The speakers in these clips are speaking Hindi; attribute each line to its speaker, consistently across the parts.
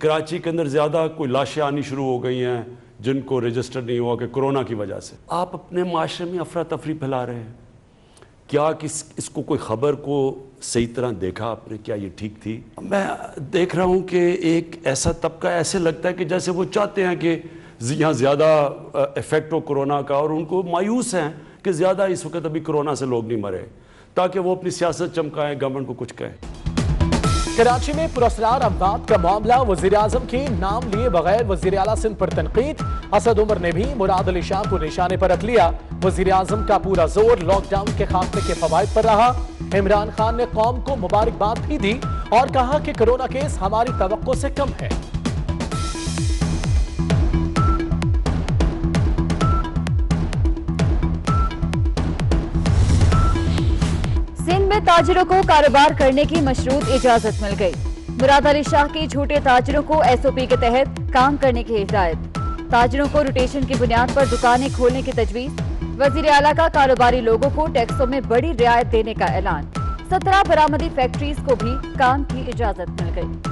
Speaker 1: कराची के अंदर ज़्यादा कोई लाशें आनी शुरू हो गई हैं जिनको रजिस्टर नहीं हुआ कि कोरोना की वजह से। आप अपने माशरे में अफरा तफरी फैला रहे हैं। क्या इसको कोई ख़बर को सही तरह देखा आपने? क्या ये ठीक थी? मैं देख रहा हूँ कि एक ऐसा तबका ऐसे लगता है कि जैसे वो चाहते हैं कि यहाँ ज़्यादा इफ़ेक्ट हो कोरोना का, और उनको मायूस हैं कि ज़्यादा इस वक्त अभी कोरोना से लोग नहीं मरे, ताकि वो अपनी सियासत चमकाएं, गवर्नमेंट को कुछ कहें।
Speaker 2: कराची में पुरस्कार अमवात का मामला, वज़ीर-ए-आज़म के नाम लिए बगैर वज़ीर-ए-आला सिंध पर तनकीद। असद उमर ने भी मुराद अली शाह को निशाने पर रख लिया। वज़ीर-ए-आज़म का पूरा जोर लॉकडाउन के खात्मे के फवाइद पर रहा। इमरान खान ने कौम को मुबारकबाद भी दी और कहा कि कोरोना केस हमारी तवक्को से कम है।
Speaker 3: सिंध में ताजिरों को कारोबार करने की मशरूत इजाजत मिल गई। मुराद अली शाह की झूठे ताजिरों को SOP के तहत काम करने की हिदायत। ताजिरों को रोटेशन की बुनियाद पर दुकानें खोलने की तजवीज। वजीर आला का कारोबारी लोगों को टैक्सों में बड़ी रियायत देने का ऐलान। 17 बरामदी फैक्ट्रीज को भी काम की इजाजत मिल गई।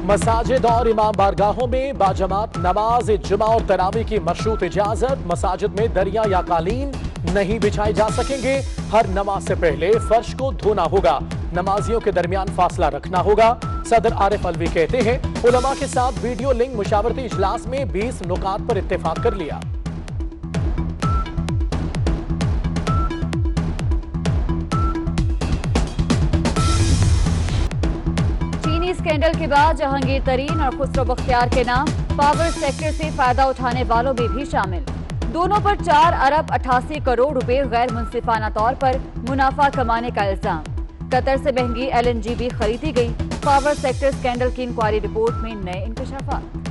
Speaker 2: मसाजिद और इमाम बारगाहों में बाजमात नमाज जुमा और तरावी की मशरूत इजाजत। मसाजिद में दरिया या कालीन नहीं बिछाए जा सकेंगे। हर नमाज से पहले फर्श को धोना होगा। नमाजियों के दरमियान फासला रखना होगा। सदर आरिफ अलवी कहते हैं, उलमा के साथ वीडियो लिंक मुशावरती इजलास में 20 नुकात पर इत्तेफाक कर लिया।
Speaker 3: स्कैंडल के बाद जहांगीर तरीन और खुसरो बख्तियार के नाम पावर सेक्टर से फायदा उठाने वालों में भी शामिल। दोनों पर 4 अरब 88 करोड़ रुपए गैर मुनसिफाना तौर पर मुनाफा कमाने का इल्जाम। कतर से महंगी LNG भी खरीदी गई। पावर सेक्टर स्कैंडल की इंक्वायरी रिपोर्ट में नए इंकशाफात।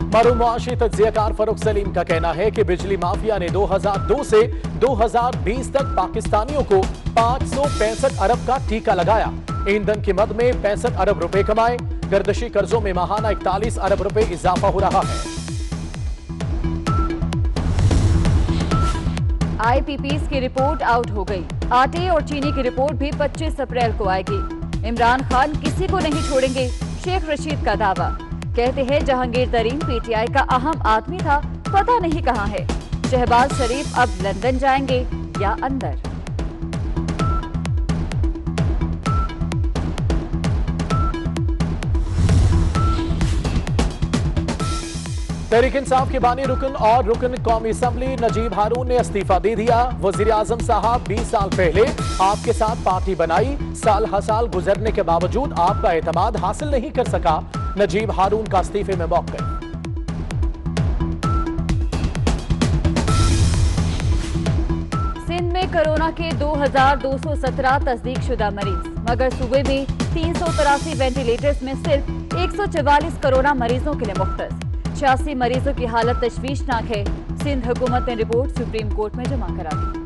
Speaker 2: मरूम मुआशी तज्जियाकार फरूख सलीम का कहना है कि बिजली माफिया ने 2002 से 2020 तक पाकिस्तानियों को 565 अरब का टीका लगाया। ईंधन की मद में 65 अरब रुपए कमाए। गर्दशी कर्जों में माहाना 41 अरब रुपए इजाफा हो रहा है।
Speaker 3: IPPs की रिपोर्ट आउट हो गई। आटे और चीनी की रिपोर्ट भी 25 अप्रैल को आएगी। इमरान खान किसी को नहीं छोड़ेंगे, शेख रशीद का दावा। कहते हैं जहांगीर तरीन PTI का अहम आदमी था, पता नहीं कहां है। शहबाज शरीफ अब लंदन जाएंगे या अंदर।
Speaker 2: तहरीक इंसाफ के बानी रुकन और रुकन कौमी असम्बली नजीब हारून ने इस्तीफा दे दिया। वजीर आजम साहब 20 साल पहले आपके साथ पार्टी बनाई, साल हर साल गुजरने के बावजूद आपका एतमाद हासिल नहीं कर सका। नजीब हारून का इस्तीफे में मौक़िफ़।
Speaker 3: सिंध में कोरोना के 2217 तस्दीक शुदा मरीज, मगर सूबे में 383 वेंटिलेटर्स में सिर्फ 144 कोरोना मरीजों के लिए मुख्तस। 86 मरीजों की हालत तशवीशनाक है। सिंध हुकूमत ने रिपोर्ट सुप्रीम कोर्ट में जमा करा दी।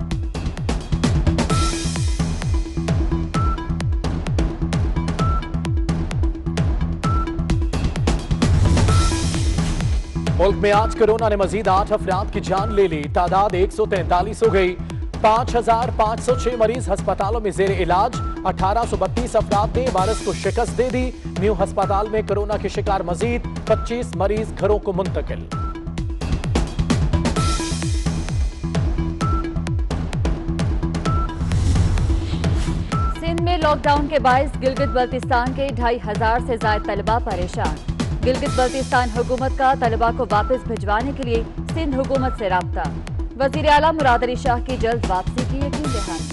Speaker 2: मुल्क में आज कोरोना ने मजीद 8 अफराद की जान ले ली। तादाद 143 हो गई। 5506 मरीज अस्पतालों में जेर इलाज। 1832 अफराद ने वायरस को शिकस्त दे दी। न्यू अस्पताल में कोरोना के शिकार मजीद 25 मरीज घरों को मुंतकिल।
Speaker 3: सिंध में लॉकडाउन के बायस गिलगित बल्तिस्तान के 2500 से ज्यादा तलबा परेशान। गिलगित बल्तिस्तान हुकूमत का तलबा को वापस भिजवाने के लिए सिंध हुकूमत से राब्ता। वजीर आला मुराद अली शाह की जल्द वापसी की यकीन दहानी।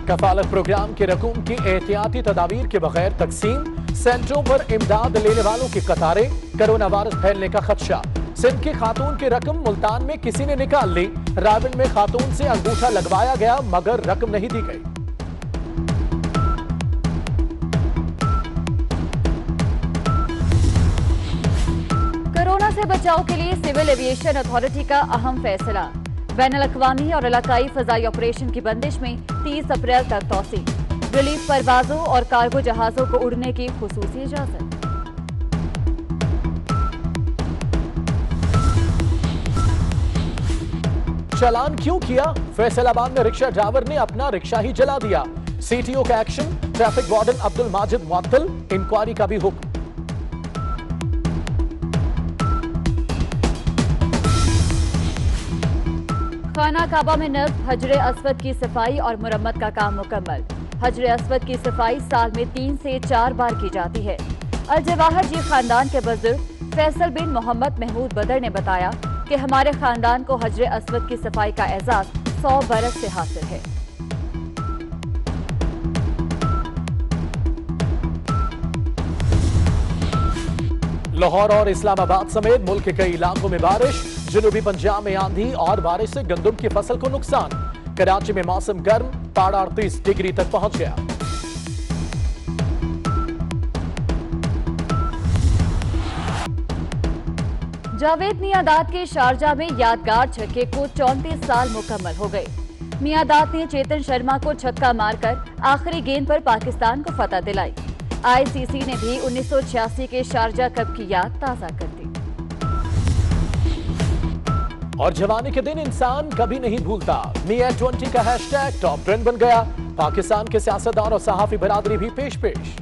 Speaker 2: कफालत प्रोग्राम के रकूम की एहतियाती तदाबीर के बगैर तकसीम। सेंटरों पर इमदाद लेने वालों की कतारें। कोरोना वायरस फैलने का खदशा। सिंध की खातून की रकम मुल्तान में किसी ने निकाल ली। रावण में खातून से अंगूठा लगवाया गया मगर रकम नहीं दी गई। कोरोना
Speaker 3: से बचाव के लिए सिविल एविएशन अथॉरिटी का अहम फैसला। बैनुल-अक़वामी और इलाकाई फ़ज़ाई ऑपरेशन की बंदिश में 30 अप्रैल तक तौसी। रिलीफ परवाजों और कार्गो जहाजों को उड़ने की खुसूसी इजाजत।
Speaker 2: चालान क्यों किया? फैसलाबाद में रिक्शा ड्राइवर ने अपना रिक्शा ही जला दिया। सीटीओ का action, traffic warden Abdul Majid मुअत्तल, इंक्वायरी का भी हुक्म।
Speaker 3: खाना काबा में नस्ब हजरे अस्वद की सफाई और मुरम्मत का काम मुकम्मल। हजरे अस्वद की सफाई साल में 3 से 4 बार की जाती है। अल जवाहर जी खानदान के बुजुर्ग फैसल बिन मोहम्मद महमूद बदर ने बताया कि हमारे खानदान को हजरे अस्वद की सफाई का एजाज 100 बरस से हासिल है।
Speaker 2: लाहौर और इस्लामाबाद समेत मुल्क के कई इलाकों में बारिश। जनूबी पंजाब में आंधी और बारिश से गंदम की फसल को नुकसान। कराची में मौसम गर्म, पारा 38 डिग्री तक पहुंच गया।
Speaker 3: जावेद मियादाद के शारजा में यादगार छक्के को 34 साल मुकम्मल हो गए। मियादाद ने चेतन शर्मा को छक्का मारकर आखिरी गेंद पर पाकिस्तान को फतह दिलाई। आईसीसी ने भी 1986 के शारजा कप की याद ताजा कर दी।
Speaker 2: और जवानी के दिन इंसान कभी नहीं भूलता। मियां 20 का हैशटैग टॉप ट्रेंड बन गया। पाकिस्तान के सियासतदान और सहाफी बरादरी भी पेश पेश।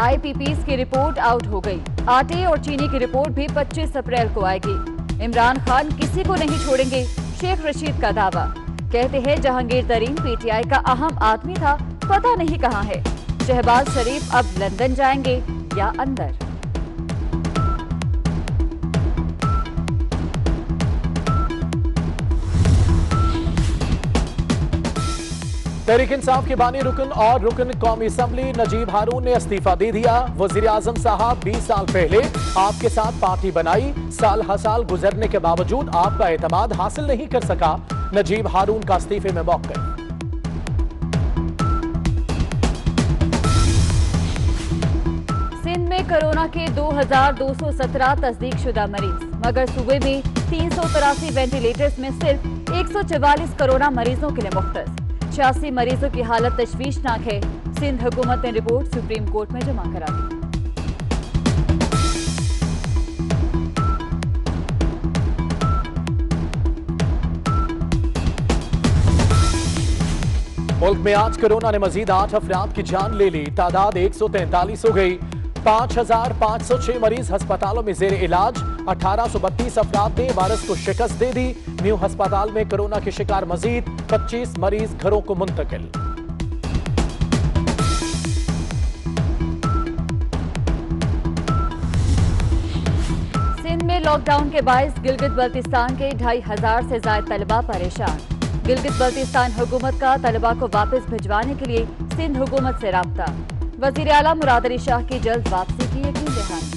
Speaker 3: आईपीपीस की रिपोर्ट आउट हो गई। आटे और चीनी की रिपोर्ट भी 25 अप्रैल को आएगी। इमरान खान किसी को नहीं छोड़ेंगे, शेख रशीद का दावा। कहते हैं जहांगीर तरीन पीटीआई का अहम आदमी था, पता नहीं कहां है। शहबाज शरीफ अब लंदन जाएंगे या अंदर।
Speaker 2: तहरीक इंसाफ के बानी रुकन और रुकन कौमी असम्बली नजीब हारून ने इस्तीफा दे दिया। वजीर आजम साहब 20 साल पहले आपके साथ पार्टी बनाई, साल हर साल गुजरने के बावजूद आपका एतमाद हासिल नहीं कर सका। नजीब हारून का इस्तीफे में मौक़िफ़।
Speaker 3: सिंध में कोरोना के 2217 तस्दीक शुदा मरीज, मगर सूबे में 383 वेंटिलेटर्स में सिर्फ 144 कोरोना मरीजों के लिए मुख्तस। 86 मरीजों की हालत तशवीशनाक है। सिंध हुकूमत ने रिपोर्ट सुप्रीम कोर्ट में जमा करा दी।
Speaker 2: मुल्क में आज कोरोना ने मजीद 8 अफराद की जान ले ली। तादाद 143 हो गई। 5506 मरीज अस्पतालों में जेर इलाज। 1832 अफराद ने वायरस को शिकस्त दे दी। न्यू अस्पताल में कोरोना के शिकार मजीद 25 मरीज घरों को मुंतकिल।
Speaker 3: सिंध में लॉकडाउन के बायस गिलगित बल्तिस्तान के 2500 से ज्यादा तलबा परेशान। गिलगित बल्तिस्तान हुकूमत का तलबा को वापस भिजवाने के लिए सिंध हुकूमत से राब्ता। वजीर आला मुराद अली शाह की जल्द वापसी की यकीन दहानी।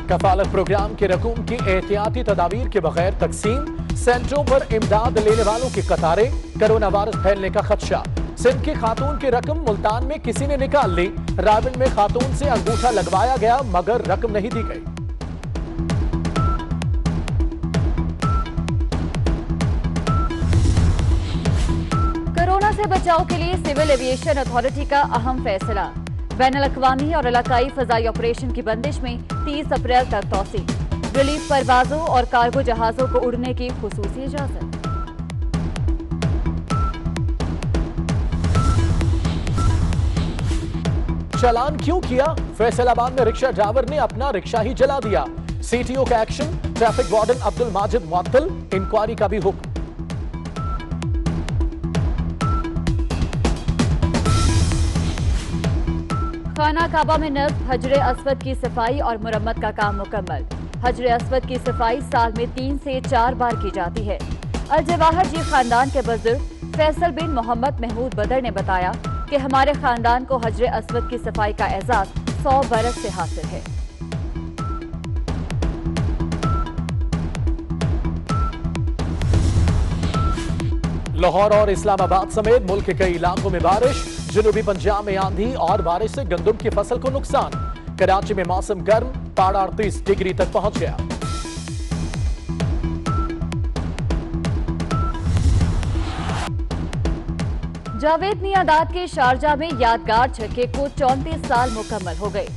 Speaker 2: कफालत प्रोग्राम के रकूम की एहतियाती तदाबीर के बगैर तकसीम। सेंटरों पर इमदाद लेने वालों की कतारें। कोरोना वायरस फैलने का खदशा। सिंध की खातून की रकम मुल्तान में किसी ने निकाल ली। राविन में खातून से अंगूठा लगवाया गया मगर रकम नहीं दी गई।
Speaker 3: कोरोना से बचाव के लिए सिविल एविएशन अथॉरिटी का अहम फैसला। बैनुल-अक़वामी और इलाकाई फ़ज़ाई ऑपरेशन की बंदिश में 30 अप्रैल तक तौसी। रिलीफ परवाजों और कार्गो जहाजों को उड़ने की खुसूसी इजाजत।
Speaker 2: चालान क्यों किया? फैसलाबाद में रिक्शा ड्राइवर ने अपना रिक्शा ही जला दिया। सीटीओ का action, traffic warden Abdul Majid मुअत्तल, इंक्वायरी का भी हुक्म।
Speaker 3: खाना काबा में नस्ब हजरे अस्वद की सफाई और मुरम्मत का काम मुकम्मल। हजरे अस्वद की सफाई साल में 3 से 4 बार की जाती है। अल जवाहर जी खानदान के बुजुर्ग फैसल बिन मोहम्मद महमूद बदर ने बताया कि हमारे खानदान को हजरे अस्वद की सफाई का एजाज 100 बरस से हासिल है।
Speaker 2: लाहौर और इस्लामाबाद समेत मुल्क के कई इलाकों में बारिश, जनूबी पंजाब में आंधी और बारिश से गंदम की फसल को नुकसान। कराची में मौसम गर्म, पारा 38 डिग्री तक पहुंच गया।
Speaker 3: जावेद मियांदाद के शारजा में यादगार छक्के को 34 साल मुकम्मल हो गए।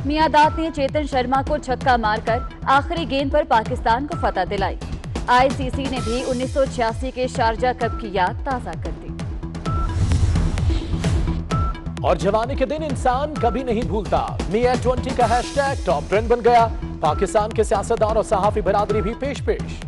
Speaker 3: मियांदाद ने चेतन शर्मा को छक्का मारकर आखिरी गेंद पर पाकिस्तान को फतह दिलाई। आईसीसी ने भी 1986 के शारजा कप की याद ताजा कर दी।
Speaker 2: और जवानी के दिन इंसान कभी नहीं भूलता। मिया 20 का हैशटैग टॉप ट्रेंड बन गया। पाकिस्तान के सियासतदान और सहाफी बरादरी भी पेश पेश।